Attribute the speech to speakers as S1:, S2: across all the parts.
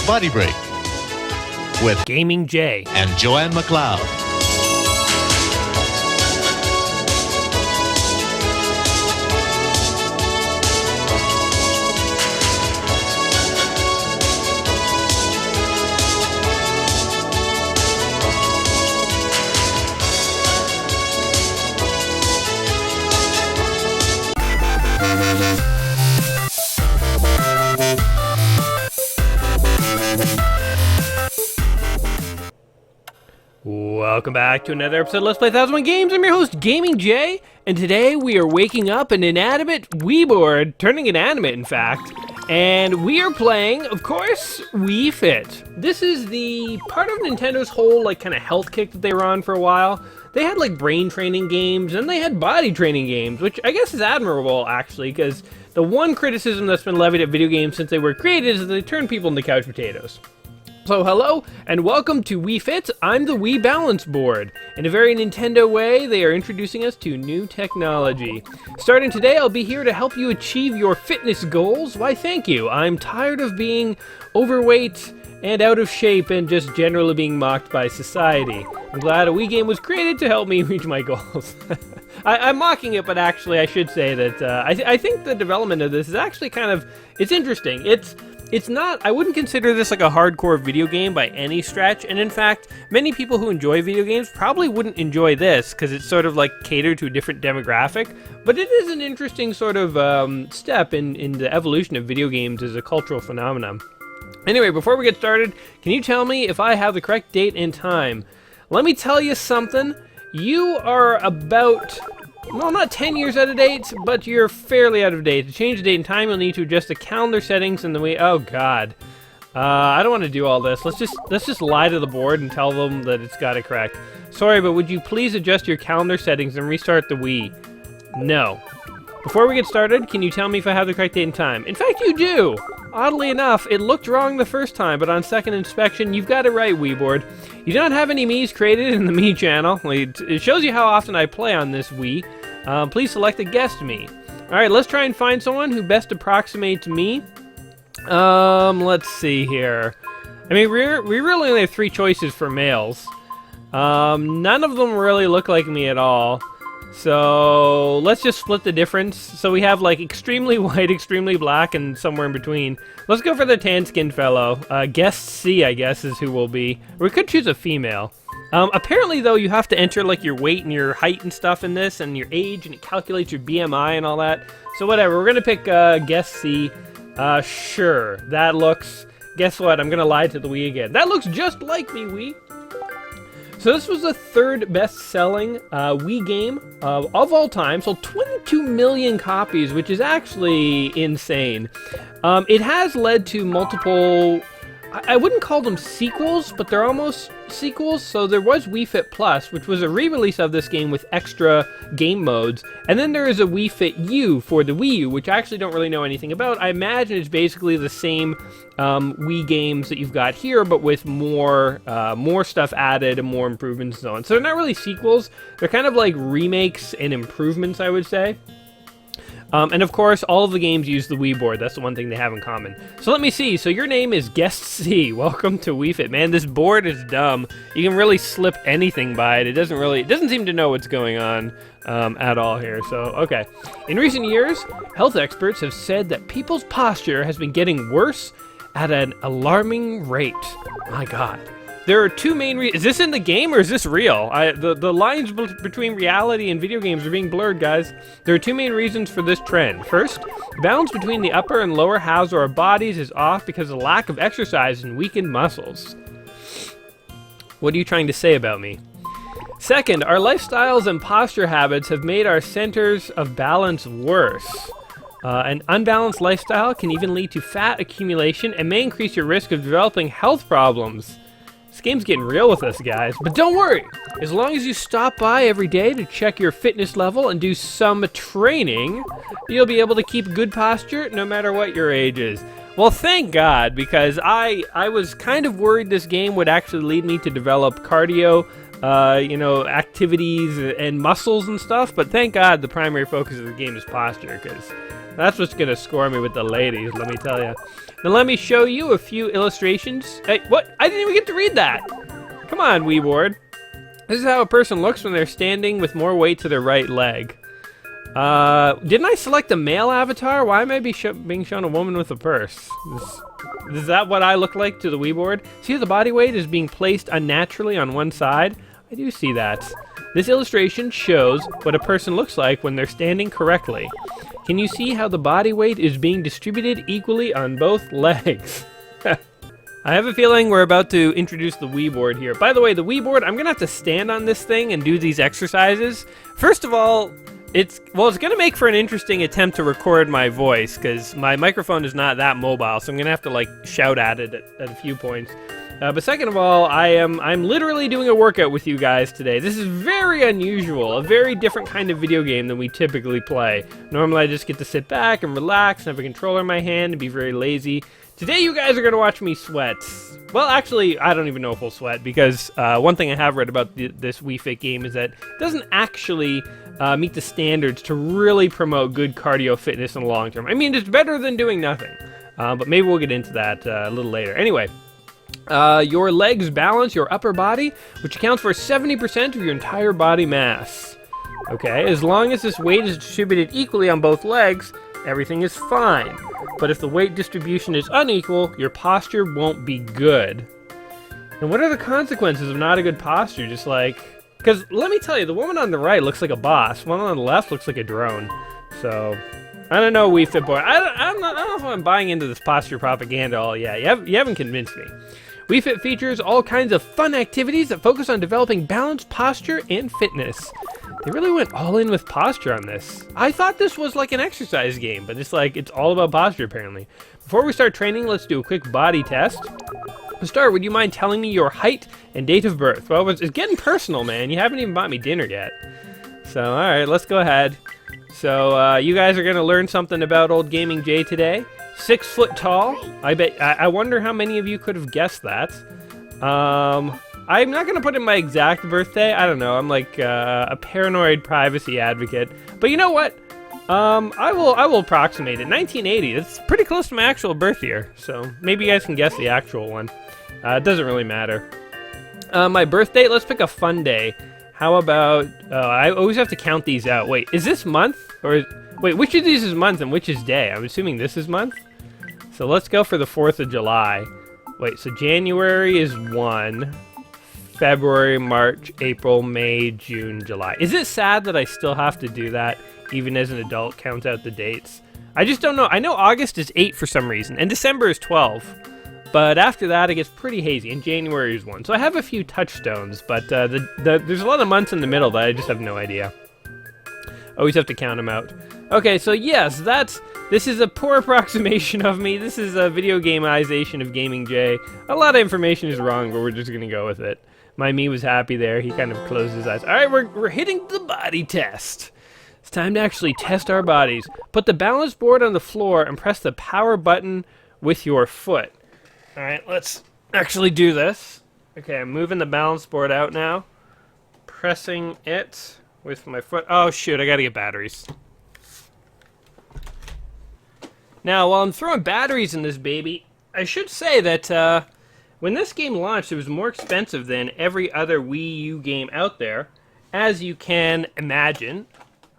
S1: Body Break with
S2: Gaming Jay
S1: and Joanne McLeod.
S2: Welcome back to another episode of Let's Play 1001 Games. I'm your host, Gaming Jay, and today we are waking up an inanimate Wii board, turning it animate, in fact, and we are playing, of course, Wii Fit. This is the part of Nintendo's whole, kind of health kick that they were on for a while. They had, brain training games, and they had body training games, which I guess is admirable, actually, because the one criticism that's been levied at video games since they were created is that they turn people into couch potatoes. So hello, and welcome to Wii Fit. I'm the Wii Balance Board. In a very Nintendo way, they are introducing us to new technology. Starting today, I'll be here to help you achieve your fitness goals. Why, thank you. I'm tired of being overweight and out of shape and just generally being mocked by society. I'm glad a Wii game was created to help me reach my goals. I'm mocking it, but actually I should say that I think the development of this is actually it's interesting. It's not, I wouldn't consider this like a hardcore video game by any stretch, and in fact, many people who enjoy video games probably wouldn't enjoy this, because it's sort of catered to a different demographic, but it is an interesting sort of step in the evolution of video games as a cultural phenomenon. Anyway, before we get started, can you tell me if I have the correct date and time? Let me tell you something, you are about... well, not 10 years out of date, but you're fairly out of date. To change the date and time, you'll need to adjust the calendar settings and the way... oh, God. I don't want to do all this. Let's just lie to the board and tell them that it's got it correct. Sorry, but would you please adjust your calendar settings and restart the Wii? No. Before we get started, can you tell me if I have the correct date and time? In fact, you do! Oddly enough, it looked wrong the first time, but on second inspection, you've got it right, Wii board. You don't have any Miis created in the Mii channel. It shows you how often I play on this Wii. Please select a guest Mii. Alright, let's try and find someone who best approximates me. Let's see here. I mean, we really only have 3 choices for males. None of them really look like me at all. So, let's just split the difference. So we have, extremely white, extremely black, and somewhere in between. Let's go for the tan-skinned fellow. Guest C, I guess, is who will be. Or we could choose a female. Apparently, though, you have to enter, your weight and your height and stuff in this, and your age, and it calculates your BMI and all that. So, whatever. We're gonna pick, Guest C. Sure. That looks... guess what? I'm gonna lie to the Wii again. That looks just like me, Wii! So this was the 3rd best-selling Wii game of all time, sold 22 million copies, which is actually insane. It has led to multiple, I wouldn't call them sequels, but they're almost sequels. So there was Wii Fit Plus, which was a re-release of this game with extra game modes, and then there is a Wii Fit U for the Wii U, which I actually don't really know anything about. I imagine it's basically the same Wii games that you've got here, but with more stuff added and more improvements and so on. So they're not really sequels, they're kind of like remakes and improvements, I would say. And of course, all of the games use the Wii board. That's the one thing they have in common. So let me see. So your name is Guest C. Welcome to Wii Fit. Man, this board is dumb. You can really slip anything by it. It doesn't seem to know what's going on at all here. So, okay. In recent years, health experts have said that people's posture has been getting worse at an alarming rate. My God. There are 2 main reasons. Is this in the game or is this real? The lines between reality and video games are being blurred, guys. There are 2 main reasons for this trend. First, balance between the upper and lower halves of our bodies is off because of lack of exercise and weakened muscles. What are you trying to say about me? Second, our lifestyles and posture habits have made our centers of balance worse. An unbalanced lifestyle can even lead to fat accumulation and may increase your risk of developing health problems. This game's getting real with us, guys. But don't worry. As long as you stop by every day to check your fitness level and do some training, you'll be able to keep good posture no matter what your age is. Well, thank God, because I was kind of worried this game would actually lead me to develop cardio, activities and muscles and stuff. But thank God the primary focus of the game is posture, because That's what's gonna score me with the ladies, let me tell you. Now let me show you a few illustrations. Hey, what? I didn't even get to read that. Come on, Weeboard. This is how a person looks when they're standing with more weight to their right leg. Didn't I select a male avatar? Why am I being shown a woman with a purse? Is that what I look like to the Weeboard? See how the body weight is being placed unnaturally on one side? I do see that. This illustration shows what a person looks like when they're standing correctly. Can you see how the body weight is being distributed equally on both legs? I have a feeling we're about to introduce the Weeboard here. By the way, the Weeboard, I'm gonna have to stand on this thing and do these exercises. First of all, it's gonna make for an interesting attempt to record my voice because my microphone is not that mobile, so I'm gonna have to like shout at it at a few points. But second of all, I'm literally doing a workout with you guys today. This is very unusual, a very different kind of video game than we typically play. Normally I just get to sit back and relax and have a controller in my hand and be very lazy. Today you guys are going to watch me sweat. Well, actually, I don't even know if we'll sweat because one thing I have read about this Wii Fit game is that it doesn't actually meet the standards to really promote good cardio fitness in the long term. I mean, it's better than doing nothing, but maybe we'll get into that a little later. Anyway. Your legs balance your upper body, which accounts for 70% of your entire body mass. Okay, as long as this weight is distributed equally on both legs, everything is fine. But if the weight distribution is unequal, your posture won't be good. And what are the consequences of not a good posture? Just like, because let me tell you, the woman on the right looks like a boss, one on the left looks like a drone. So, I don't know, Wii Fit Boy. I don't know if I'm buying into this posture propaganda all yet. You haven't convinced me. Wii Fit features all kinds of fun activities that focus on developing balanced posture and fitness. They really went all in with posture on this. I thought this was like an exercise game, but it's all about posture apparently. Before we start training, let's do a quick body test. To start, would you mind telling me your height and date of birth? Well, it's getting personal, man. You haven't even bought me dinner yet. So, alright, let's go ahead. So, you guys are going to learn something about old Gaming Jay today. 6 foot tall. I wonder how many of you could have guessed that. I'm not going to put in my exact birthday. I don't know. I'm like a paranoid privacy advocate. But you know what? I will approximate it. 1980. It's pretty close to my actual birth year. So maybe you guys can guess the actual one. It doesn't really matter. My birth date, let's pick a fun day. How about, I always have to count these out. Wait, is this month? Wait, which of these is month and which is day? I'm assuming this is month. So let's go for the 4th of July. Wait, so January is 1. February, March, April, May, June, July. Is it sad that I still have to do that, even as an adult, count out the dates? I just don't know. I know August is 8 for some reason, and December is 12. But after that, it gets pretty hazy, and January is 1. So I have a few touchstones, but there's a lot of months in the middle that I just have no idea. Always have to count them out. Okay, so yes, this is a poor approximation of me. This is a video gameization of Gaming Jay. A lot of information is wrong, but we're just gonna go with it. My me was happy there. He kind of closed his eyes. All right, we're hitting the body test. It's time to actually test our bodies. Put the balance board on the floor and press the power button with your foot. All right, let's actually do this. Okay, I'm moving the balance board out now. Pressing it with my foot. Oh shoot, I gotta get batteries. Now, while I'm throwing batteries in this baby, I should say that when this game launched, it was more expensive than every other Wii U game out there, as you can imagine,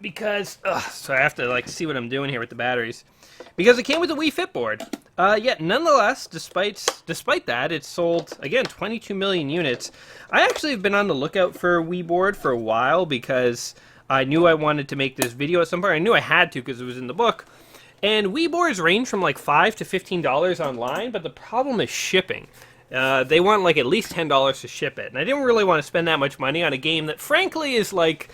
S2: because, so I have to like see what I'm doing here with the batteries, because it came with a Wii Fit board. Yet, nonetheless, despite that, it sold, again, 22 million units. I actually have been on the lookout for a Wii board for a while, because I knew I wanted to make this video at some point. I knew I had to, because it was in the book. And Wii boards range from like $5 to $15 online, but the problem is shipping. They want like at least $10 to ship it. And I didn't really want to spend that much money on a game that frankly is like,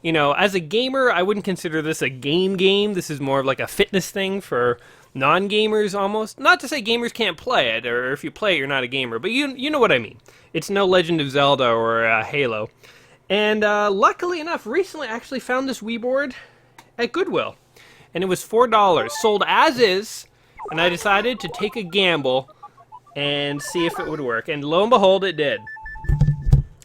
S2: you know, as a gamer, I wouldn't consider this a game. This is more of like a fitness thing for non-gamers almost. Not to say gamers can't play it, or if you play it, you're not a gamer, but you know what I mean. It's no Legend of Zelda or Halo. And luckily enough, recently I actually found this Wii board at Goodwill. And it was $4, sold as is, and I decided to take a gamble and see if it would work, and lo and behold, it did.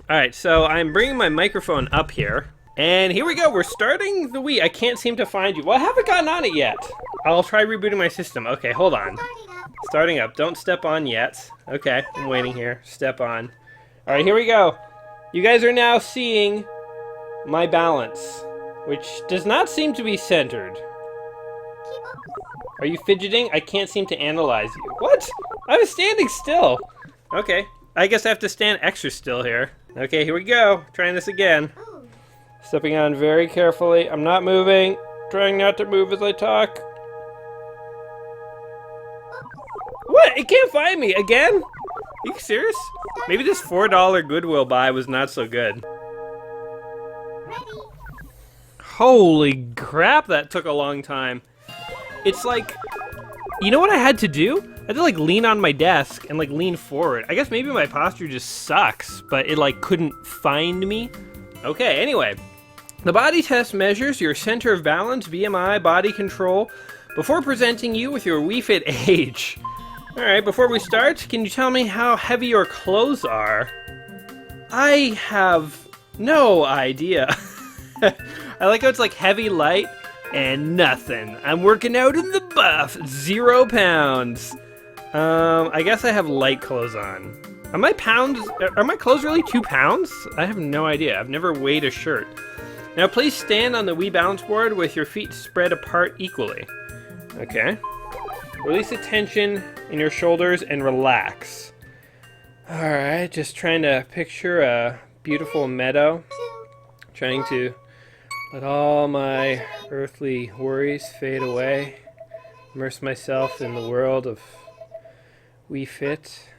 S2: Alright, so I'm bringing my microphone up here, And here we go. We're starting the Wii. I can't seem to find you. Well, I haven't gotten on it yet. I'll try rebooting my system. Okay, hold on. Starting up. Don't step on yet. Okay, I'm waiting here. Step on. All right, here we go. You guys are now seeing my balance, which does not seem to be centered. Are you fidgeting? I can't seem to analyze you. What? I was standing still. Okay, I guess I have to stand extra still here. Okay, here we go. Trying this again. Stepping on very carefully. I'm not moving. Trying not to move as I talk. What? It can't find me again? Are you serious? Maybe this $4 Goodwill buy was not so good. Holy crap, that took a long time. It's like, you know what I had to do? I had to like lean on my desk and like lean forward. I guess maybe my posture just sucks, but it like couldn't find me. Okay, anyway. The body test measures your center of balance, BMI, body control, before presenting you with your Wii Fit age. Alright, before we start, can you tell me how heavy your clothes are? I have no idea. I like how it's like heavy, light, and nothing. I'm working out in the buff. 0 pounds. I guess I have light clothes on. Are my clothes really 2 pounds? I have no idea. I've never weighed a shirt. Now please stand on the Wii balance board with your feet spread apart equally. Okay. Release the tension in your shoulders and relax. Alright, just trying to picture a beautiful meadow. Trying to let all my earthly worries fade away. Immerse myself in the world of Wii Fit.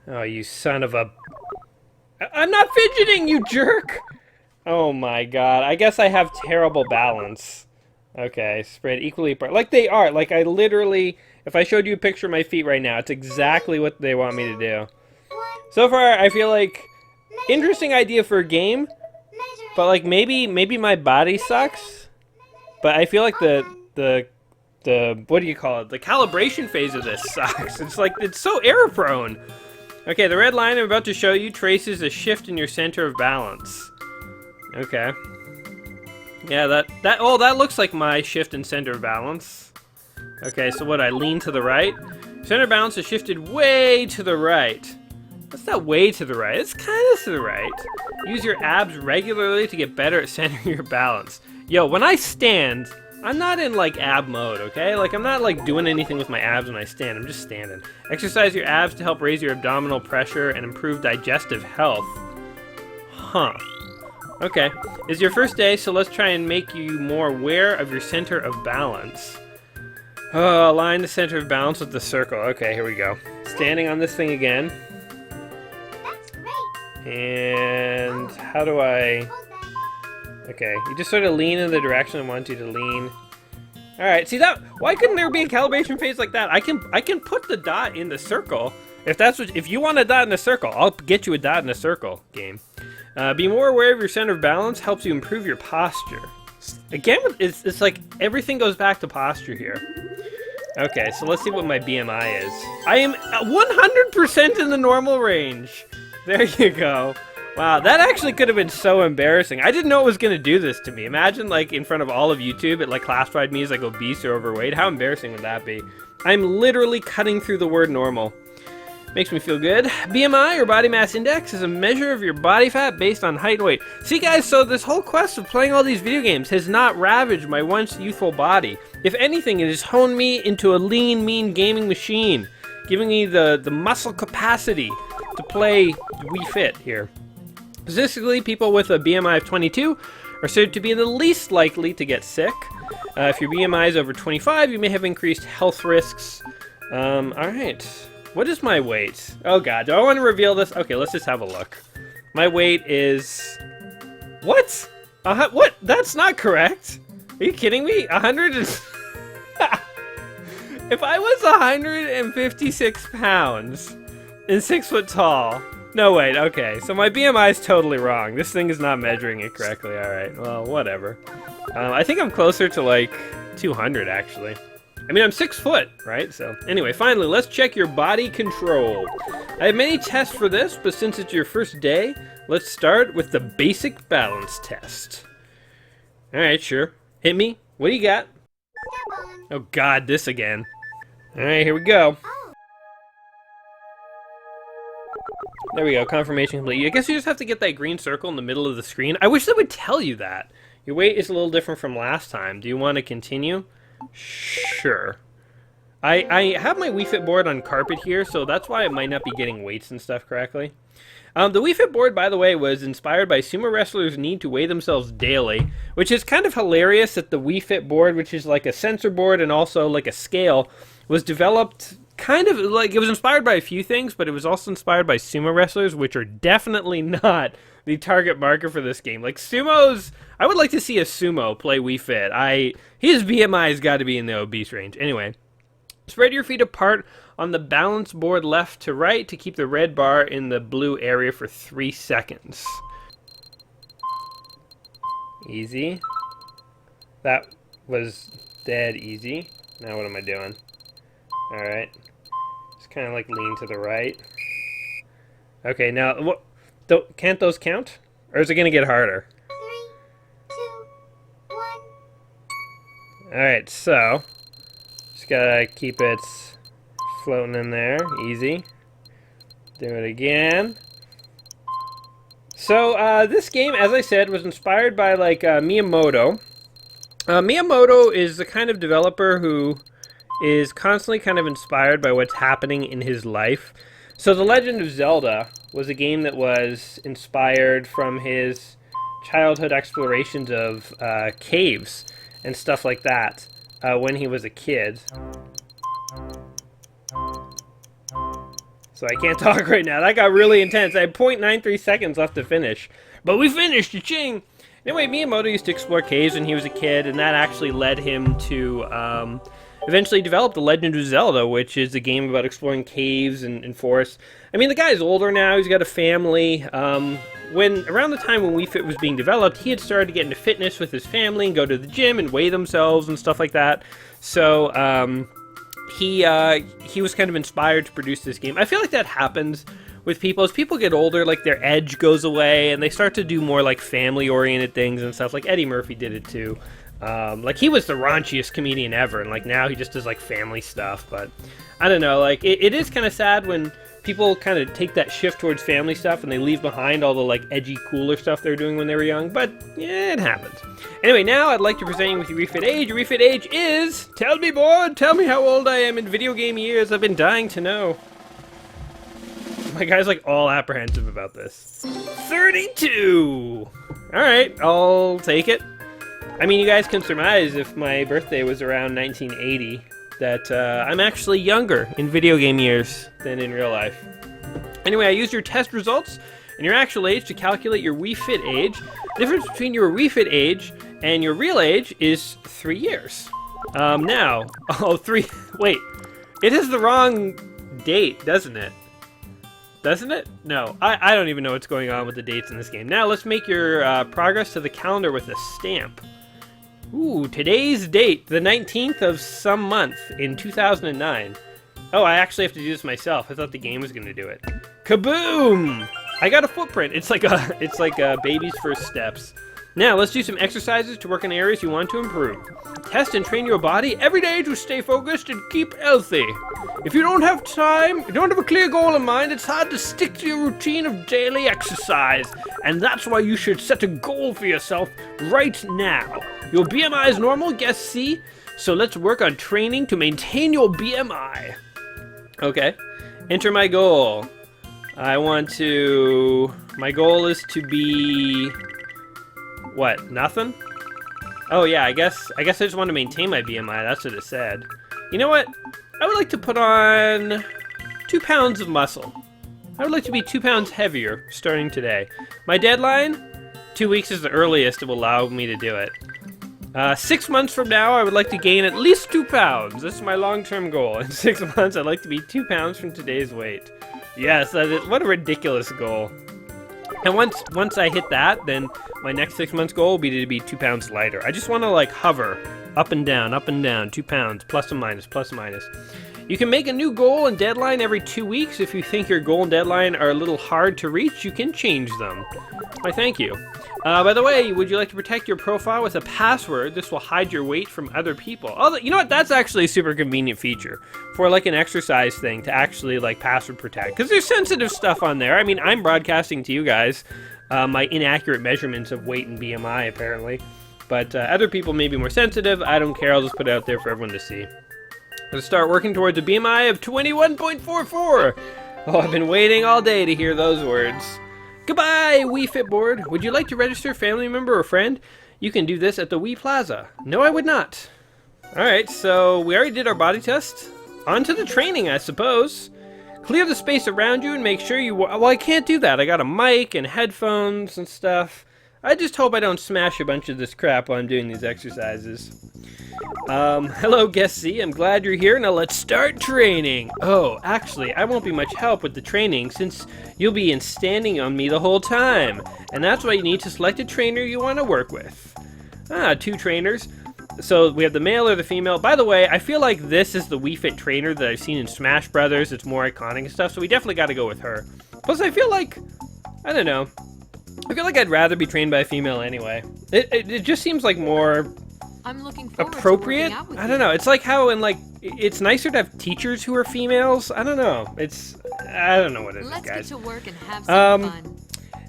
S2: Oh, you son of a... I'm not fidgeting, you jerk! Oh my god, I guess I have terrible balance. Okay, spread equally apart. Like they are, like I literally... If I showed you a picture of my feet right now, it's exactly what they want me to do. So far, I feel like... Interesting idea for a game, but like maybe my body sucks. But I feel like the what do you call it? The calibration phase of this sucks. It's like, it's so error prone. Okay, the red line I'm about to show you traces a shift in your center of balance. Okay. Yeah, that looks like my shift in center of balance. Okay, so what, I lean to the right? Center of balance is shifted way to the right. That's not way to the right, it's kind of to the right. Use your abs regularly to get better at centering your balance. Yo, when I stand, I'm not in like ab mode, okay? Like I'm not like doing anything with my abs when I stand, I'm just standing. Exercise your abs to help raise your abdominal pressure and improve digestive health. Huh. Okay, it's your first day, so let's try and make you more aware of your center of balance. Oh, align the center of balance with the circle. Okay, here we go. Standing on this thing again.
S3: That's great.
S2: And how do I... Okay, you just sort of lean in the direction I want you to lean. Alright, see that? Why couldn't there be a calibration phase like that? I can put the dot in the circle. If you want a dot in the circle, I'll get you a dot in the circle, game. Be more aware of your center of balance helps you improve your posture. Again, it's like everything goes back to posture here. Okay, so let's see what my BMI is. I am 100% in the normal range. There you go. Wow, that actually could have been so embarrassing. I didn't know it was going to do this to me. Imagine, like, in front of all of YouTube, it, like, classified me as, like, obese or overweight. How embarrassing would that be? I'm literally cutting through the word normal. Makes me feel good. BMI, or body mass index, is a measure of your body fat based on height and weight. See, guys, so this whole quest of playing all these video games has not ravaged my once youthful body. If anything, it has honed me into a lean, mean gaming machine, giving me the muscle capacity to play Wii Fit here. Statistically, people with a BMI of 22 are said to be the least likely to get sick. If your BMI is over 25, you may have increased health risks. Alright. What is my weight? Oh god, do I want to reveal this? Okay, let's just have a look. My weight is... What? What? That's not correct. Are you kidding me? 100 and... If I was 156 pounds and 6 foot tall... No, wait, okay. So my BMI is totally wrong. This thing is not measuring it correctly. Alright, well, whatever. I think I'm closer to, like, 200, actually. I mean, I'm 6 foot, right? So, anyway, finally, let's check your body control. I have many tests for this, but since it's your first day, let's start with the basic balance test. Alright, sure. Hit me. What do you got?
S3: Step on.
S2: Oh god, this again. Alright, here we go.
S3: Oh,
S2: There we go, confirmation complete. I guess you just have to get that green circle in the middle of the screen. I wish they would tell you that. Your weight is a little different from last time. Do you want to continue? Sure. I have my Wii Fit board on carpet here, so that's why it might not be getting weights and stuff correctly. The Wii Fit board, by the way, was inspired by sumo wrestlers' need to weigh themselves daily, which is kind of hilarious that the Wii Fit board, which is like a sensor board and also like a scale, was developed kind of like, it was inspired by a few things, but it was also inspired by sumo wrestlers, which are definitely not the target market for this game. Like sumos, I would like to see a sumo play Wii Fit. His BMI has got to be in the obese range. Anyway, spread your feet apart on the balance board left to right to keep the red bar in the blue area for 3 seconds. Easy. That was dead easy. Now what am I doing? Alright. Just kind of like lean to the right. Okay, now, what? Can't those count? Or is it going to get harder?
S3: 3, 2, 1.
S2: Alright, so, just gotta keep it floating in there. Easy. Do it again. So, this game, as I said, was inspired by, like, Miyamoto. Miyamoto is the kind of developer who is constantly kind of inspired by what's happening in his life. So The Legend of Zelda was a game that was inspired from his childhood explorations of caves and stuff like that when he was a kid. So I can't talk right now. That got really intense. I had 0.93 seconds left to finish. But we finished! Cha-ching! Anyway, Miyamoto used to explore caves when he was a kid, and that actually led him to eventually develop The Legend of Zelda, which is a game about exploring caves and forests. I mean, the guy's older now. He's got a family. Around the time when Wii Fit was being developed, he had started to get into fitness with his family and go to the gym and weigh themselves and stuff like that. So, he was kind of inspired to produce this game. I feel like that happens with people. As people get older, like, their edge goes away, and they start to do more, like, family-oriented things and stuff. Like, Eddie Murphy did it, too. Like, he was the raunchiest comedian ever, and, like, now he just does, like, family stuff. But, I don't know, like, it is kind of sad when people kind of take that shift towards family stuff and they leave behind all the, like, edgy, cooler stuff they were doing when they were young. But, yeah, it happens. Anyway, now I'd like to present you with your refit age. Your refit age is... Tell me, board! Tell me how old I am in video game years. I've been dying to know. My guy's, like, all apprehensive about this. 32! Alright, I'll take it. I mean, you guys can surmise if my birthday was around 1980 that I'm actually younger in video game years than in real life. Anyway, I used your test results and your actual age to calculate your Wii Fit age. The difference between your Wii Fit age and your real age is 3 years. Wait, it has the wrong date, doesn't it? Doesn't it? No, I don't even know what's going on with the dates in this game. Now, let's make your progress to the calendar with a stamp. Ooh, today's date, the 19th of some month in 2009. Oh, I actually have to do this myself. I thought the game was going to do it. Kaboom! I got a footprint. It's like a baby's first steps. Now, let's do some exercises to work on areas you want to improve. Test and train your body every day to stay focused and keep healthy. If you don't have time, you don't have a clear goal in mind, it's hard to stick to your routine of daily exercise. And that's why you should set a goal for yourself right now. Your BMI is normal, guess C. So let's work on training to maintain your BMI. Okay. Enter my goal. My goal is to be... What, nothing? Oh yeah, I guess I just want to maintain my BMI, that's what it said. You know what? I would like to put on 2 pounds of muscle. I would like to be 2 pounds heavier starting today. My deadline? 2 weeks is the earliest it will allow me to do it. 6 months from now, I would like to gain at least 2 pounds. This is my long-term goal. In 6 months, I'd like to be 2 pounds from today's weight. Yes, that is, what a ridiculous goal. And once I hit that, then my next 6 months goal will be to be 2 pounds lighter. I just want to, like, hover up and down, 2 pounds, plus and minus, plus and minus. You can make a new goal and deadline every 2 weeks. If you think your goal and deadline are a little hard to reach, you can change them. Why, thank you. By the way, would you like to protect your profile with a password? This will hide your weight from other people. Oh, you know what? That's actually a super convenient feature for like an exercise thing to actually like password protect. Because there's sensitive stuff on there. I mean, I'm broadcasting to you guys my inaccurate measurements of weight and BMI, apparently. But other people may be more sensitive. I don't care. I'll just put it out there for everyone to see. Let's start working towards a BMI of 21.44. Oh, I've been waiting all day to hear those words. Goodbye, Wii Fit board. Would you like to register a family member or friend? You can do this at the Wii Plaza. No, I would not. Alright, so we already did our body test. On to the training, I suppose. Clear the space around you and make sure you... Well, I can't do that. I got a mic and headphones and stuff. I just hope I don't smash a bunch of this crap while I'm doing these exercises. Hello, guest C. I'm glad you're here. Now let's start training. Oh, actually, I won't be much help with the training since you'll be standing on me the whole time. And that's why you need to select a trainer you want to work with. 2 trainers. So we have the male or the female. By the way, I feel like this is the Wii Fit trainer that I've seen in Smash Brothers. It's more iconic and stuff, so we definitely got to go with her. Plus, I feel like, I don't know. I feel like I'd rather be trained by a female anyway. It just seems like more...
S4: I'm looking forward
S2: appropriate.
S4: To working out with
S2: I don't know. It's like how in like it's nicer to have teachers who are females. I don't know. I don't know what it is,
S4: Let's
S2: guys.
S4: get to work and have some fun.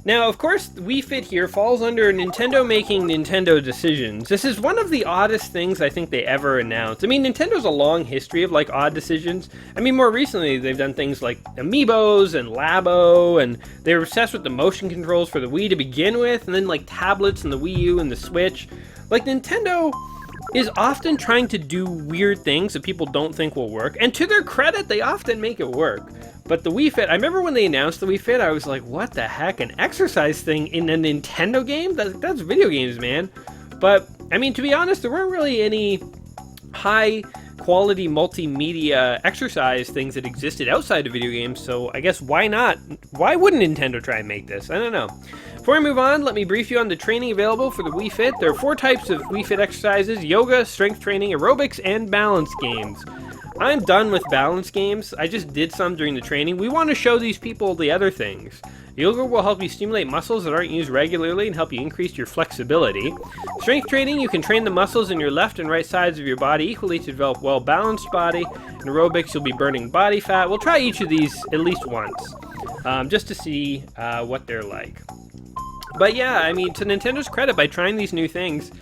S2: Now, of course, Wii Fit here falls under Nintendo making Nintendo decisions. This is one of the oddest things I think they ever announced. I mean, Nintendo's a long history of like odd decisions. I mean, more recently they've done things like Amiibos and Labo, and they were obsessed with the motion controls for the Wii to begin with, and then like tablets and the Wii U and the Switch. Like, Nintendo is often trying to do weird things that people don't think will work, and to their credit, they often make it work. But the Wii Fit, I remember when they announced the Wii Fit, I was like, what the heck, an exercise thing in a Nintendo game? That's video games, man. But, I mean, to be honest, there weren't really any high-quality multimedia exercise things that existed outside of video games, so I guess why not? Why wouldn't Nintendo try and make this? I don't know. Before I move on, let me brief you on the training available for the Wii Fit. There are 4 types of Wii Fit exercises: yoga, strength training, aerobics, and balance games. I'm done with balance games. I just did some during the training. We want to show these people the other things. Yoga will help you stimulate muscles that aren't used regularly and help you increase your flexibility. Strength training, you can train the muscles in your left and right sides of your body equally to develop a well-balanced body. In aerobics, you'll be burning body fat. We'll try each of these at least once, just to see what they're like. But yeah, I mean, to Nintendo's credit, by trying these new things,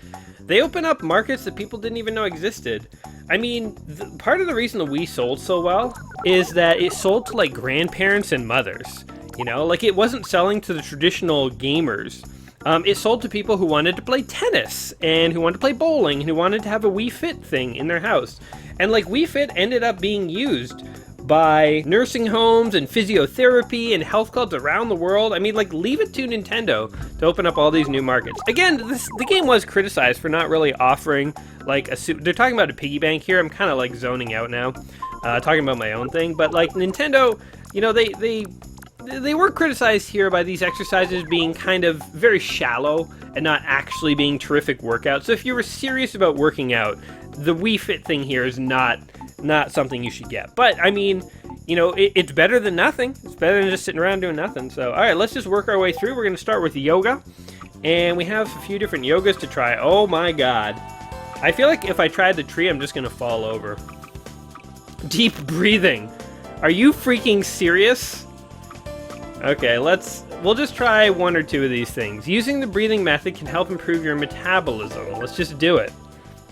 S2: they open up markets that people didn't even know existed. I mean, part of the reason the Wii sold so well is that it sold to, like, grandparents and mothers. You know, like, it wasn't selling to the traditional gamers. It sold to people who wanted to play tennis, and who wanted to play bowling, and who wanted to have a Wii Fit thing in their house. And, like, Wii Fit ended up being used by nursing homes and physiotherapy and health clubs around the world. I mean, like, leave it to Nintendo to open up all these new markets. Again, the game was criticized for not really offering, like, they're talking about a piggy bank here. I'm kind of, like, zoning out now, talking about my own thing. But, like, Nintendo, you know, they were criticized here by these exercises being kind of very shallow and not actually being terrific workouts. So if you were serious about working out, the Wii Fit thing here is not something you should get. But, I mean, you know, it's better than nothing. It's better than just sitting around doing nothing. So, alright, let's just work our way through. We're going to start with yoga. And we have a few different yogas to try. Oh my god. I feel like if I tried the tree, I'm just going to fall over. Deep breathing. Are you freaking serious? Okay, we'll just try 1 or 2 of these things. Using the breathing method can help improve your metabolism. Let's just do it.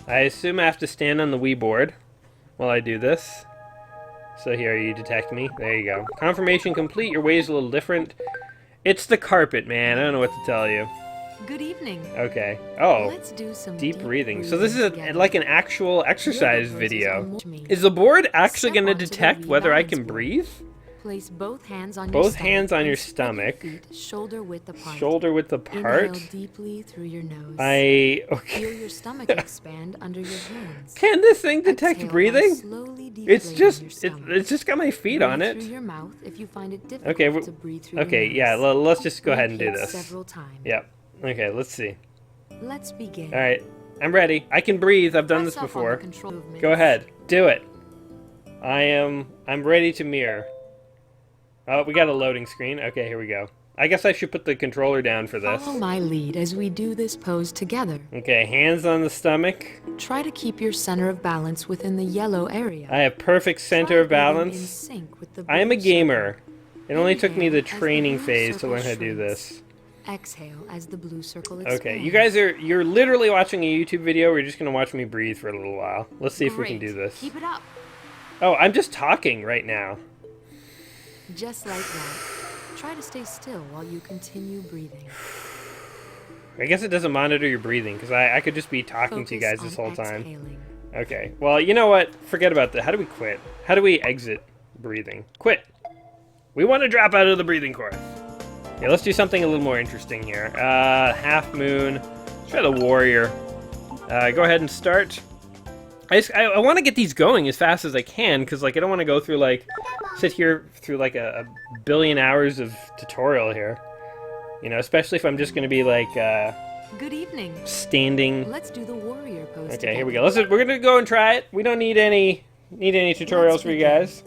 S2: I assume I have to stand on the Wii board while I do this. So here, you detect me. There you go. Confirmation complete. Your weight's a little different. It's the carpet, man. I don't know what to tell you.
S4: Good evening.
S2: Okay. Oh,
S4: Let's do some
S2: deep breathing. So this is like an actual exercise video.
S4: Me.
S2: Is the board actually
S4: Step
S2: going to
S4: onto the
S2: detect whether I
S4: rebalance
S2: can
S4: board.
S2: breathe?
S4: Place both hands on
S2: Both
S4: your stomach.
S2: hands on your
S4: and spread your
S2: stomach.
S4: feet shoulder width apart.
S2: Shoulder width apart.
S4: Inhale deeply through your nose.
S2: Okay.
S4: Feel your stomach expand under your hands.
S2: Can this thing detect
S4: Exhale by
S2: breathing?
S4: slowly
S2: It's
S4: deflating
S2: just
S4: your stomach.
S2: it's just got my feet
S4: Breathe
S2: on it.
S4: Through your mouth if you find it difficult
S2: Okay,
S4: to breathe through
S2: okay,
S4: your
S2: yeah.
S4: nose.
S2: Let's just go ahead and do
S4: Repeat
S2: this.
S4: several times.
S2: Yep. Okay, let's see.
S4: Let's begin.
S2: All right, I'm ready. I can breathe. I've done
S4: Press
S2: this
S4: up on the
S2: before.
S4: control movements.
S2: Go ahead, do it. I'm ready to mirror. Oh, we got a loading screen. Okay, here we go. I guess I should put the controller down for this.
S4: Follow my lead as we do this pose together.
S2: Okay, hands on the stomach.
S4: Try to keep your center of balance within the yellow area.
S2: I have perfect center of balance. I am a gamer. It only took me the training phase to learn how to do this.
S4: Exhale as the blue circle expands.
S2: Okay, you guys you're literally watching a YouTube video. We're just gonna watch me breathe for a little while. Let's see if we can do this.
S4: Keep it up.
S2: Oh, I'm just talking right now.
S4: Just like that. Try to stay still while you continue breathing.
S2: I guess it doesn't monitor your breathing because I could just be talking to you guys this whole time.
S4: Exhaling.
S2: Okay, well, you know what? Forget about that. How do we quit? How do we exit breathing? Quit. We want to drop out of the breathing course. Yeah, let's do something a little more interesting here. Half moon. Let's try the warrior. Go ahead and start. I want to get these going as fast as I can because, like, I don't want to go through, like, sit here through, like, a billion hours of tutorial here. You know, especially if I'm just going to be, like,
S4: Good evening.
S2: standing.
S4: Let's do the warrior pose.
S2: Okay, here we go. We're going to go and try it. We don't need any tutorials for you guys.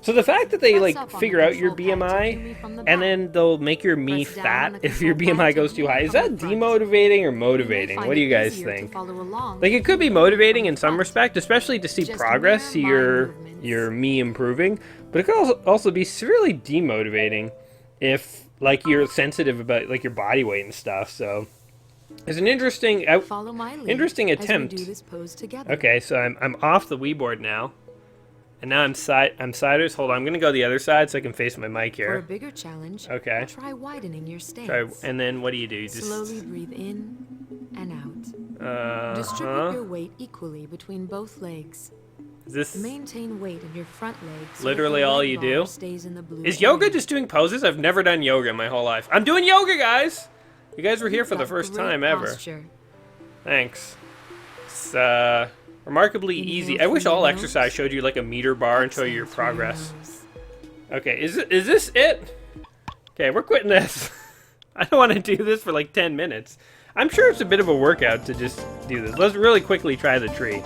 S2: So the fact that they, like, figure out your BMI and then they'll make your me fat if your BMI goes too high, is that demotivating or motivating? What do you guys think? Like, it could be motivating in some respect, especially to see progress, see your me improving, but it could also be severely demotivating if, like, you're sensitive about, like, your body weight and stuff. So it's an interesting attempt. Okay, so I'm off the Wii board now. And now I'm siders. Hold on, I'm gonna go the other side so I can face my mic here.
S4: For a bigger challenge,
S2: okay.
S4: Try widening your stance.
S2: And then what do? You just
S4: slowly breathe in and out. Distribute your weight equally between both legs. Maintain weight in your front legs.
S2: Literally all you do?
S4: Stays in the blue
S2: Is yoga
S4: area.
S2: just doing poses? I've never done yoga in my whole life. I'm doing yoga, guys. You guys were here for the first time ever.
S4: Posture.
S2: Thanks. It's remarkably easy. I wish all exercise showed you like a meter bar and show you your progress. Okay, is this it? Okay, we're quitting this. I don't want to do this for like 10 minutes. I'm sure it's a bit of a workout to just do this. Let's really quickly try the tree.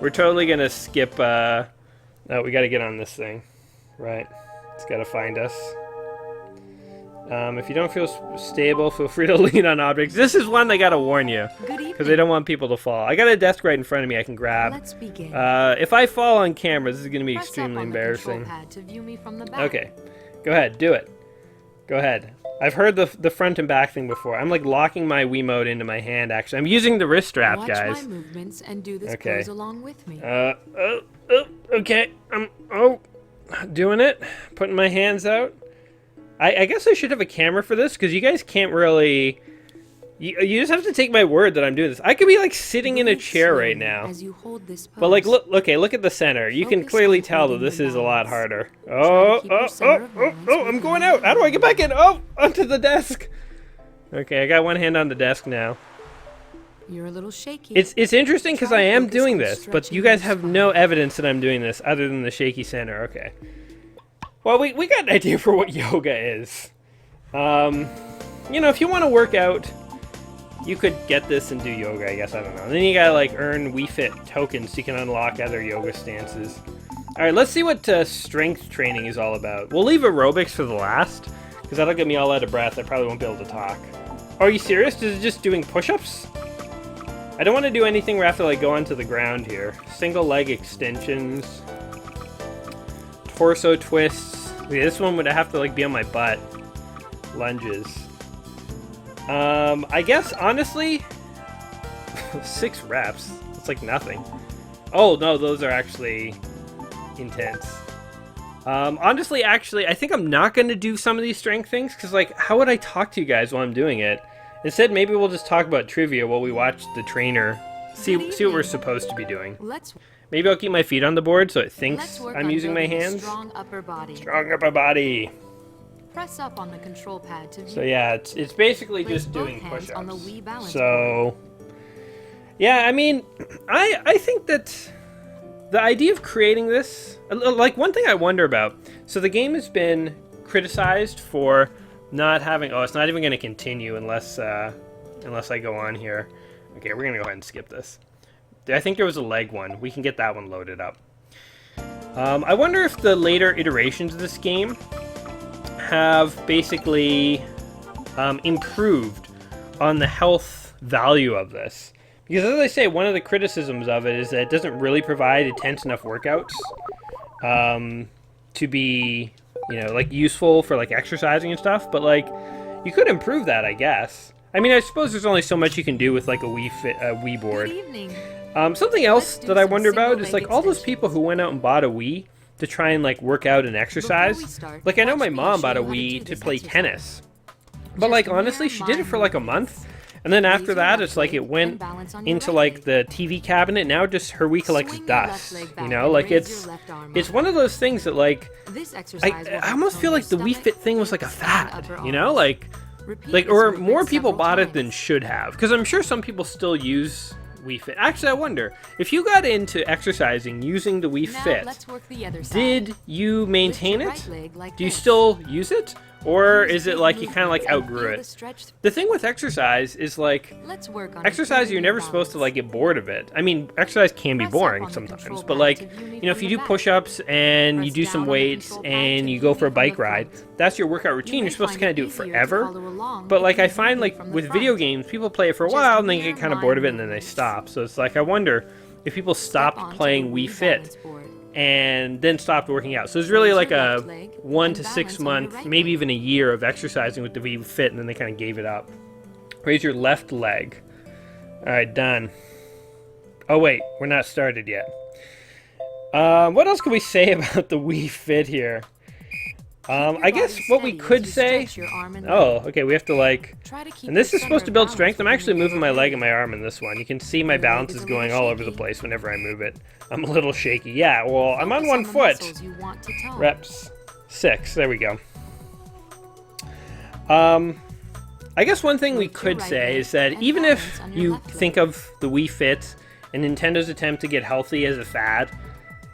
S2: We're totally gonna skip. No, we got to get on this thing. Right, it's got to find us. If you don't feel stable, feel free to lean on objects. This is one they gotta warn you, because they don't want people to fall. I got a desk right in front of me I can grab.
S4: Let's begin.
S2: If I fall on camera, this is gonna be
S4: Press
S2: extremely
S4: up on the
S2: embarrassing.
S4: control pad to view me from the back.
S2: Okay, go ahead, do it. Go ahead. I've heard the front and back thing before. I'm like locking my Wiimote into my hand. Actually, I'm using the wrist strap,
S4: Watch
S2: guys.
S4: my movements and do this pose along with me.
S2: Okay. I'm doing it. Putting my hands out. I guess I should have a camera for this because you guys can't really. You just have to take my word that I'm doing this. I could be like sitting in a chair right now.
S4: As you hold this pose.
S2: But like, look at the center. You can clearly tell that this is a lot harder. Oh, I'm going out. How do I get back in? Oh, onto the desk. Okay, I got one hand on the desk now.
S4: You're a little shaky.
S2: It's interesting because I am doing this, but you guys have no evidence that I'm doing this other than the shaky center. Okay. Well, we got an idea for what yoga is. You know, if you want to work out, you could get this and do yoga, I guess. I don't know. And then you gotta, like, earn Wii Fit tokens so you can unlock other yoga stances. Alright, let's see what strength training is all about. We'll leave aerobics for the last, because that'll get me all out of breath. I probably won't be able to talk. Are you serious? Is it just doing push-ups? I don't want to do anything where I have to, like, go onto the ground here. Single leg extensions. Torso twists. Okay, this one would have to, like, be on my butt. Lunges. I guess, honestly, 6 reps. It's like nothing. Oh, no, those are actually intense. Honestly, actually, I think I'm not going to do some of these strength things, because, like, how would I talk to you guys while I'm doing it? Instead, maybe we'll just talk about trivia while we watch the trainer, see what we're supposed to be doing. Maybe I'll keep my feet on the board so it thinks I'm using my hands.
S4: Strong upper body.
S2: Strong upper body.
S4: Press up on the control pad to view.
S2: So yeah, it's basically
S4: Place
S2: just
S4: both
S2: doing
S4: hands
S2: push-ups.
S4: on the Wii balance
S2: So yeah, I mean, I think that the idea of creating this, like, one thing I wonder about. So the game has been criticized for not having. Oh, it's not even going to continue unless I go on here. Okay, we're gonna go ahead and skip this. I think there was a leg one. We can get that one loaded up. I wonder if the later iterations of this game have basically improved on the health value of this. Because as I say, one of the criticisms of it is that it doesn't really provide intense enough workouts to be, like useful for like exercising and stuff. But like, you could improve that, I guess. I mean, I suppose there's only so much you can do with like a Wii board.
S4: Good evening.
S2: Something else that I wonder about is like all those people who went out and bought a Wii to try and like work out and exercise. Like I know my mom bought a Wii to play tennis. But like honestly, she did it for like a month. And then after that, it's like it went into like the TV cabinet. Now just her Wii collects dust, like it's one of those things that like, I almost feel like the Wii Fit thing was like a fad, like or more people bought it than should have. Because I'm sure some people still use Wii Fit. Actually, I wonder, if you got into exercising using the Wii Fit, did you maintain it? Do you still use it? Or is it like you kind of like outgrew it? The thing with exercise is like, exercise you're never supposed to like get bored of it. I mean, exercise can be boring sometimes, but like, if you do push-ups and you do some weights and you go for a bike ride, that's your workout routine. You're supposed to kind of do it forever. But like I find like with video games, people play it for a while and they get kind of bored of it and then they stop. So it's like, I wonder if people stopped playing Wii Fit and then stopped working out. So it's really like a 1 to 6 month, maybe even a year of exercising with the Wii Fit, and then they kind of gave it up. Raise your left leg. All right, done. Oh wait, we're not started yet. What else can we say about the Wii Fit here? I guess what we could say... Oh, okay, we have to like... And this is supposed to build strength. I'm actually moving my leg and my arm in this one. You can see my balance is going all over the place whenever I move it. I'm a little shaky. Yeah, well, I'm on 1 foot. Reps 6. There we go. I guess one thing we could say is that even if you think of the Wii Fit and Nintendo's attempt to get healthy as a fad,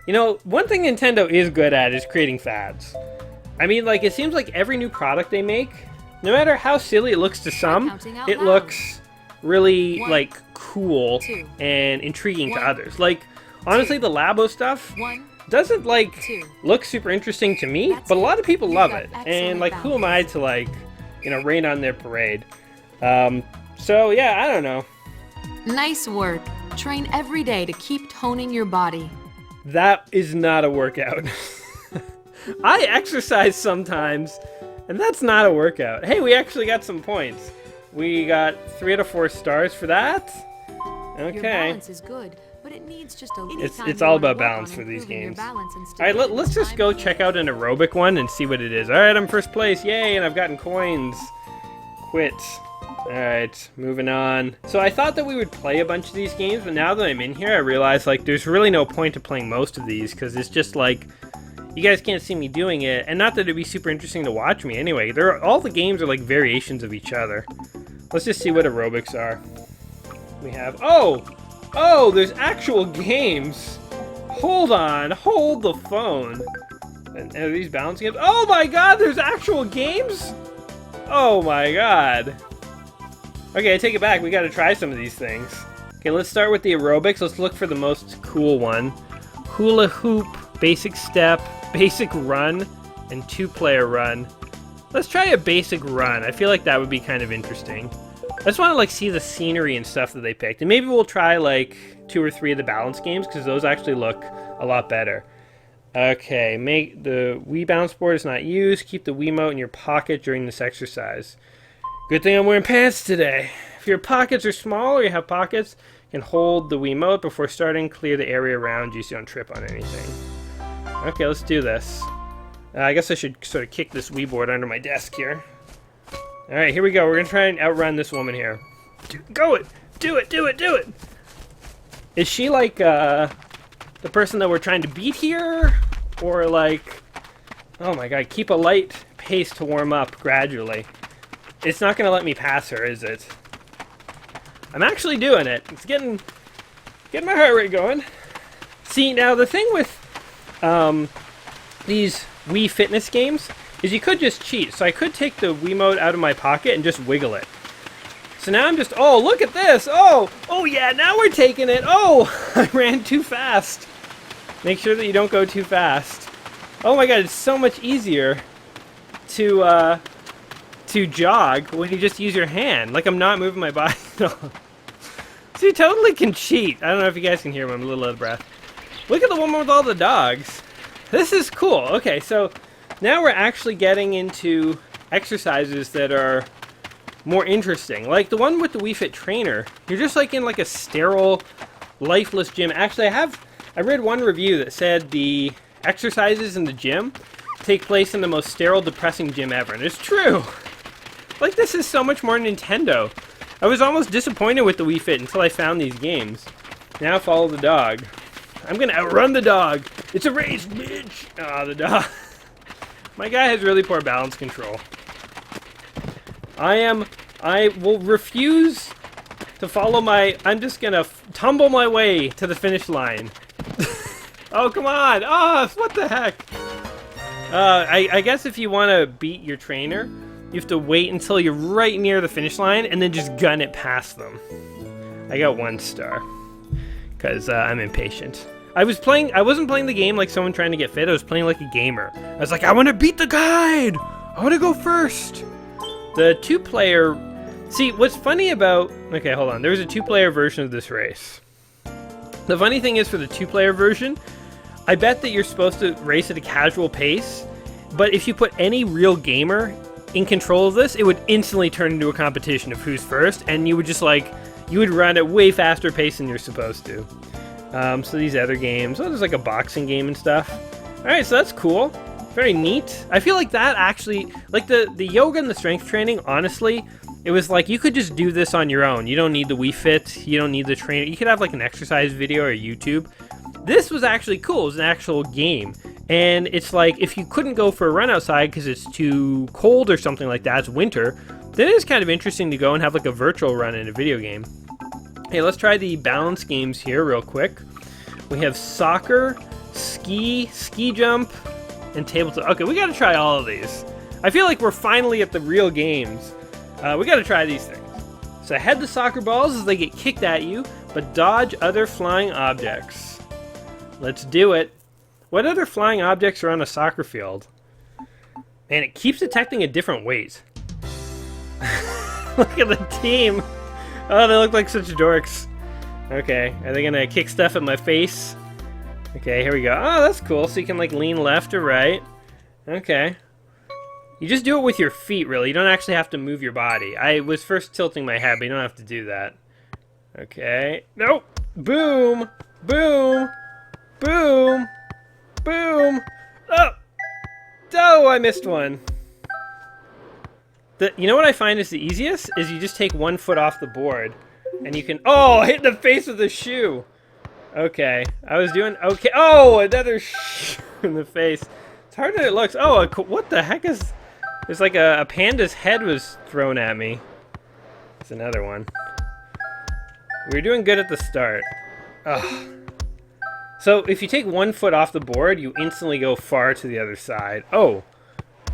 S2: one thing Nintendo is good at is creating fads. I mean, like, it seems like every new product they make, no matter how silly it looks to some, it looks really, like, cool and intriguing to others. Like, honestly, the Labo stuff doesn't, like, look super interesting to me, but a lot of people love it. And, like, who am I to, like, rain on their parade? So, yeah, I don't know.
S4: Nice work. Train every day to keep toning your body.
S2: That is not a workout. I exercise sometimes, and that's not a workout. Hey, we actually got some points. We got 3 out of 4 stars for that. Okay.
S4: Your balance is good, but it needs just a little time.
S2: It's all about balance for these games. All right, let's just go check out an aerobic one and see what it is. All right, I'm first place. Yay, and I've gotten coins. Quit. All right, moving on. So I thought that we would play a bunch of these games, but now that I'm in here, I realize like there's really no point to playing most of these because it's just like, you guys can't see me doing it, and not that it'd be super interesting to watch me anyway. All the games are like variations of each other. Let's just see what aerobics are. We have, oh, there's actual games. Hold on, hold the phone. And are these balance games? Oh my god, there's actual games? Oh my god. Okay, I take it back. We gotta try some of these things. Okay, let's start with the aerobics. Let's look for the most cool one. Hula hoop, basic step, basic run, and 2-player run. Let's try a basic run. I feel like that would be kind of interesting. I just want to like see the scenery and stuff that they picked. And maybe we'll try like 2 or 3 of the balance games because those actually look a lot better. Okay, make the Wii balance board is not used. Keep the Wiimote in your pocket during this exercise. Good thing I'm wearing pants today. If your pockets are small or you have pockets, you can hold the Wiimote before starting. Clear the area around you so you don't trip on anything. Okay, let's do this. I guess I should sort of kick this Wii board under my desk here. Alright, here we go. We're going to try and outrun this woman here. Go it! Do it! Do it! Do it! Is she like the person that we're trying to beat here? Or like... Oh my god, keep a light pace to warm up gradually. It's not going to let me pass her, is it? I'm actually doing it. It's getting my heart rate going. See, now the thing with these Wii fitness games is you could just cheat. So I could take the Wiimote out of my pocket and just wiggle it. So now I'm just, oh, look at this. Oh yeah, now we're taking it. Oh, I ran too fast. Make sure that you don't go too fast. Oh my god, it's so much easier to jog when you just use your hand. Like I'm not moving my body at all. So you totally can cheat. I don't know if you guys can hear me, I'm a little out of breath. Look at the one with all the dogs. This is cool. Okay, so now we're actually getting into exercises that are more interesting. Like the one with the Wii Fit trainer. You're just like in like a sterile, lifeless gym. Actually, I read one review that said the exercises in the gym take place in the most sterile, depressing gym ever. And it's true. Like, this is so much more Nintendo. I was almost disappointed with the Wii Fit until I found these games. Now follow the dog. I'm gonna outrun the dog. It's a race, bitch. Ah, the dog. My guy has really poor balance control. I will refuse to follow I'm just gonna tumble my way to the finish line. Oh, come on. Oh, what the heck? I guess if you want to beat your trainer, you have to wait until you're right near the finish line and then just gun it past them. I got 1 star because I'm impatient. I wasn't playing the game like someone trying to get fit. I was playing like a gamer. I was like, I want to beat the guide. I want to go first. The 2-player... See, what's funny about... Okay, hold on. There was a 2-player version of this race. The funny thing is, for the 2-player version, I bet that you're supposed to race at a casual pace, but if you put any real gamer in control of this, it would instantly turn into a competition of who's first, and you would just like, you would run at way faster pace than you're supposed to. So these other games, there's like a boxing game and stuff. Alright, so that's cool. Very neat. I feel like that actually, like the yoga and the strength training, honestly, it was like you could just do this on your own. You don't need the Wii Fit, you don't need the trainer. You could have like an exercise video or YouTube. This was actually cool. It was an actual game. And it's like, if you couldn't go for a run outside because it's too cold or something like that, it's winter, then it's kind of interesting to go and have like a virtual run in a video game. Hey, let's try the balance games here real quick. We have soccer, ski jump, and tabletop. Okay, we gotta try all of these. I feel like we're finally at the real games. We gotta try these things. So head the soccer balls as they get kicked at you, but dodge other flying objects. Let's do it. What other flying objects are on a soccer field? Man, it keeps detecting a different weight. Look at the team. Oh, they look like such dorks. Okay, are they gonna kick stuff at my face? Okay, here we go. Oh, that's cool. So you can like lean left or right. Okay. You just do it with your feet, really. You don't actually have to move your body. I was first tilting my head, but you don't have to do that. Okay. Nope. Boom. Boom. Boom. Boom. Oh! Oh, I missed one. You know what I find is the easiest? Is you just take 1 foot off the board. And you can... Oh, hit in the face with a shoe. Okay. I was doing... Okay. Oh, another shoe in the face. It's harder than it looks. Oh, what the heck is... There's like a panda's head was thrown at me. There's another one. We were doing good at the start. Ugh. So if you take 1 foot off the board, you instantly go far to the other side. Oh,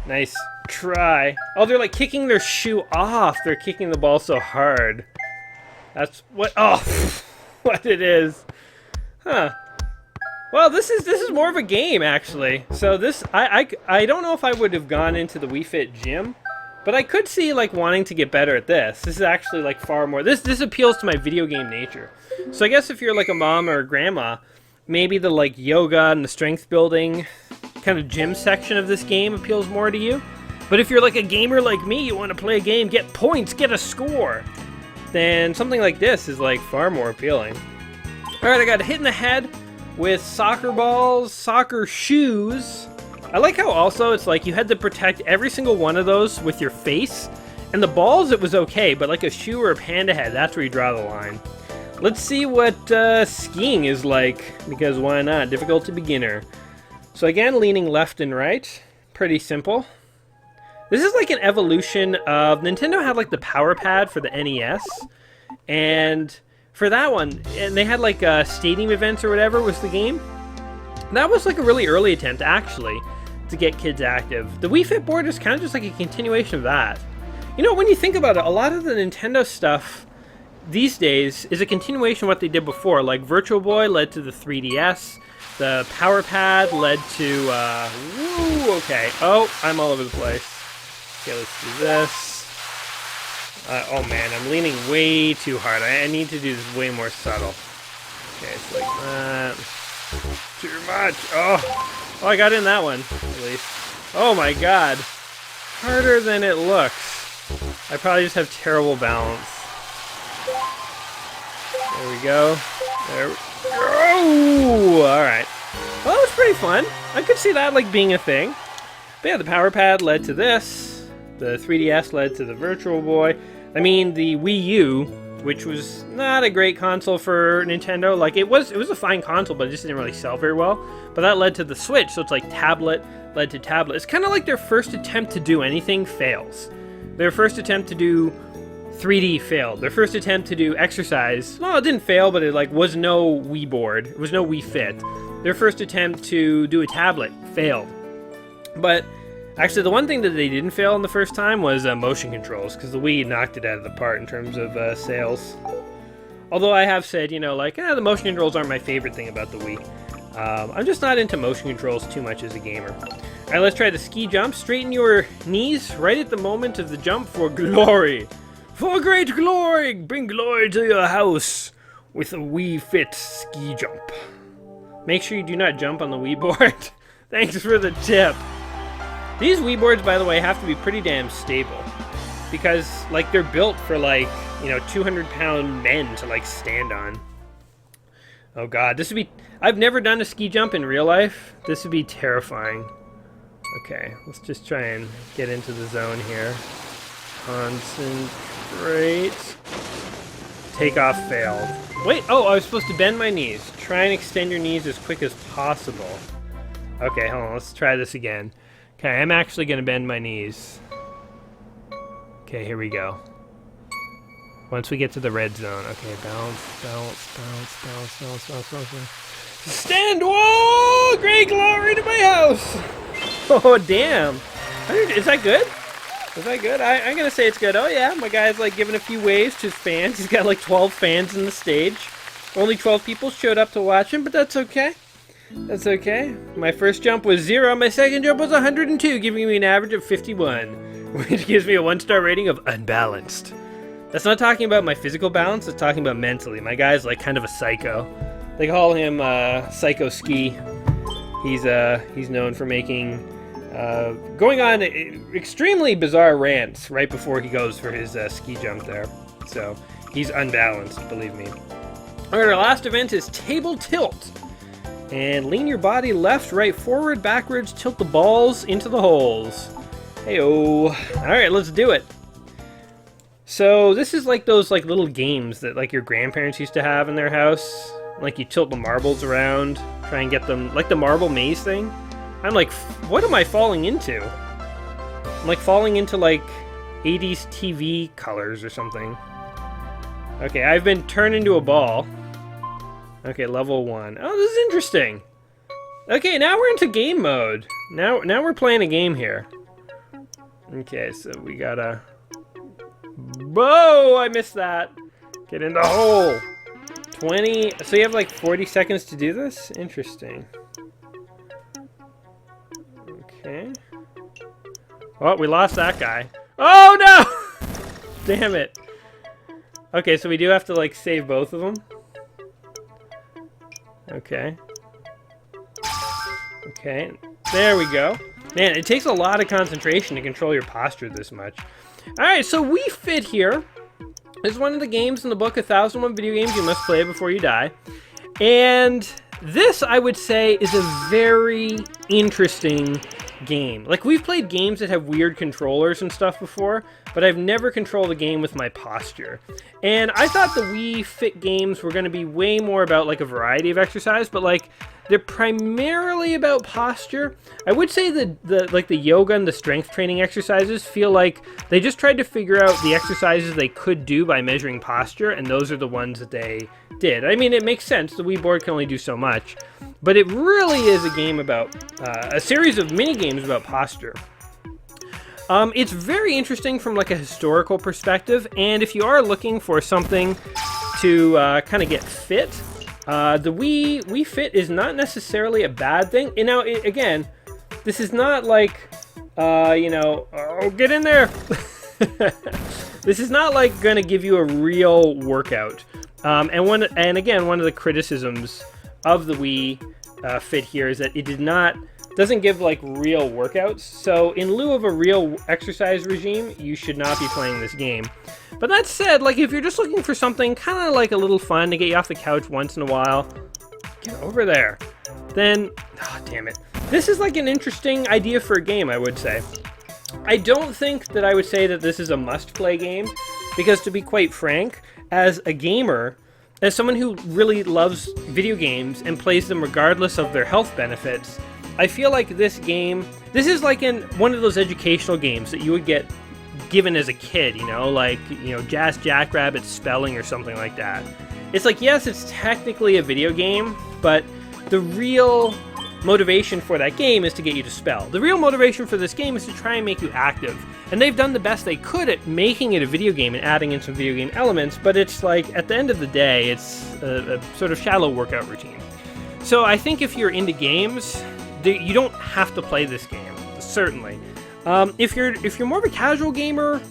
S2: nice try. Oh, they're like kicking their shoe off. They're kicking the ball so hard. That's what, oh, what it is. Huh. Well, this is more of a game, actually. So this, I don't know if I would have gone into the Wii Fit gym, but I could see like wanting to get better at this. This is actually like far more, this appeals to my video game nature. So I guess if you're like a mom or a grandma, maybe the like yoga and the strength building kind of gym section of this game appeals more to you. But if you're like a gamer like me, you want to play a game, get points, get a score, then something like this is like far more appealing. Alright, I got hit in the head with soccer balls, soccer shoes. I like how also it's like you had to protect every single one of those with your face. And the balls, it was okay, but like a shoe or a panda head, that's where you draw the line. Let's see what skiing is like, because why not? Difficult to beginner. So again, leaning left and right. Pretty simple. This is like an evolution of... Nintendo had like the power pad for the NES. And for that one, and they had like stadium events or whatever was the game. That was like a really early attempt, actually, to get kids active. The Wii Fit board is kind of just like a continuation of that. You know, when you think about it, a lot of the Nintendo stuff these days is a continuation of what they did before. Like Virtual Boy led to the 3DS. The power pad led to, woo, okay. Oh, I'm all over the place. Okay, let's do this. Oh man, I'm leaning way too hard. I need to do this way more subtle. Okay, so like that. Too much. Oh, I got in that one, at least. Oh my god. Harder than it looks. I probably just have terrible balance. There we go. There we go. Alright. Well, that was pretty fun. I could see that like being a thing. But yeah, the power pad led to this. The 3DS led to the Virtual Boy. I mean, the Wii U, which was not a great console for Nintendo. Like, it was a fine console, but it just didn't really sell very well. But that led to the Switch, so it's like tablet led to tablet. It's kind of like their first attempt to do anything fails. Their first attempt to do 3D failed. Their first attempt to do exercise, well, it didn't fail, but it like was no Wii board. It was no Wii Fit. Their first attempt to do a tablet failed. But actually, the one thing that they didn't fail in the first time was motion controls, because the Wii knocked it out of the park in terms of sales. Although I have said, you know, like, the motion controls aren't my favorite thing about the Wii. I'm just not into motion controls too much as a gamer. Alright, let's try the ski jump. Straighten your knees right at the moment of the jump for glory. For great glory! Bring glory to your house with a Wii Fit ski jump. Make sure you do not jump on the Wii board. Thanks for the tip. These Wii boards, by the way, have to be pretty damn stable. Because, like, they're built for, like, you know, 200-pound men to, like, stand on. Oh, God. This would be... I've never done a ski jump in real life. This would be terrifying. Okay, let's just try and get into the zone here. Concentrate. Takeoff failed. Wait, oh, I was supposed to bend my knees. Try and extend your knees as quick as possible. Okay, hold on. Let's try this again. Okay, I'm actually going to bend my knees. Okay, here we go. Once we get to the red zone. Okay, bounce, bounce, bounce, bounce, bounce, bounce, bounce, bounce. Stand! Whoa! Great glory to my house! Oh, damn. Is that good? Is that good? I'm going to say it's good. Oh, yeah. My guy's, like, giving a few waves to his fans. He's got, like, 12 fans in the stage. Only 12 people showed up to watch him, but that's okay. That's okay. My first jump was 0. My second jump was 102, giving me an average of 51, which gives me a 1-star rating of unbalanced. That's not talking about my physical balance. It's talking about mentally. My guy's, like, kind of a psycho. They call him Psycho Ski. He's known for making... going on extremely bizarre rants right before he goes for his ski jump there. So, he's unbalanced, believe me. Alright, our last event is Table Tilt. And lean your body left, right, forward, backwards, tilt the balls into the holes. Hey-oh. Alright, let's do it. So, this is like those like little games that like your grandparents used to have in their house. Like you tilt the marbles around, try and get them, like the marble maze thing. I'm like, what am I falling into? I'm like falling into like 80s TV colors or something. Okay, I've been turned into a ball. Okay, level 1. Oh, this is interesting. Okay, now we're into game mode. Now we're playing a game here. Okay, so we gotta... Whoa, I missed that. Get in the hole. 20... So you have like 40 seconds to do this? Interesting. Okay. Oh, we lost that guy. Oh, no! Damn it. Okay, so we do have to, like, save both of them. Okay. Okay. There we go. Man, it takes a lot of concentration to control your posture this much. Alright, so Wii Fit here is one of the games in the book 1001 Video Games You Must Play Before You Die. And this, I would say, is a very interesting game. Like, we've played games that have weird controllers and stuff before, but I've never controlled a game with my posture. And I thought the Wii Fit games were going to be way more about, like, a variety of exercise, but, like, they're primarily about posture. I would say the yoga and the strength training exercises feel like they just tried to figure out the exercises they could do by measuring posture, and those are the ones that they did. I mean, it makes sense. The Wii board can only do so much. But it really is a game about, a series of mini games about posture. It's very interesting from like a historical perspective, and if you are looking for something to kind of get fit, The Wii Fit is not necessarily a bad thing. And now, again, this is not like, oh, get in there. This is not like going to give you a real workout. And again, one of the criticisms of the Wii Fit here is that it doesn't give like real workouts. So in lieu of a real exercise regime, you should not be playing this game. But that said, like if you're just looking for something kind of like a little fun to get you off the couch once in a while, get over there. Then, damn it. This is like an interesting idea for a game, I would say. I don't think that I would say that this is a must-play game, because to be quite frank, as a gamer, as someone who really loves video games and plays them regardless of their health benefits, I feel like this is like one of those educational games that you would get given as a kid, like, Jazz Jackrabbit spelling or something like that. It's like, yes, it's technically a video game, but the real motivation for that game is to get you to spell. The real motivation for this game is to try and make you active. And they've done the best they could at making it a video game and adding in some video game elements, but it's like, at the end of the day, it's a sort of shallow workout routine. So I think if you're into games, you don't have to play this game, certainly. If you're more of a casual gamer,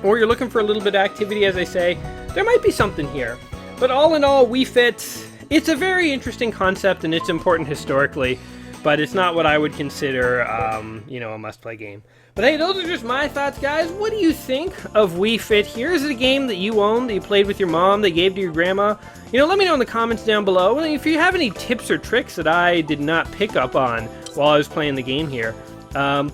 S2: or you're looking for a little bit of activity, as I say, there might be something here. But all in all, Wii Fit, it's a very interesting concept, and it's important historically, but it's not what I would consider, a must-play game. But hey, those are just my thoughts, guys. What do you think of Wii Fit here? Is it a game that you own, that you played with your mom, that you gave to your grandma? Let me know in the comments down below. And if you have any tips or tricks that I did not pick up on while I was playing the game here,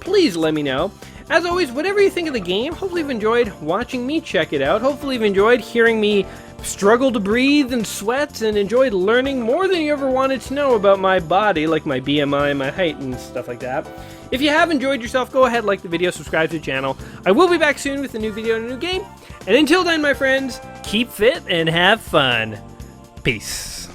S2: please let me know. As always, whatever you think of the game, hopefully you've enjoyed watching me check it out. Hopefully you've enjoyed hearing me struggle to breathe and sweat, and enjoyed learning more than you ever wanted to know about my body, like my BMI, my height, and stuff like that. If you have enjoyed yourself, go ahead, like the video, subscribe to the channel. I will be back soon with a new video and a new game. And until then, my friends, keep fit and have fun. Peace.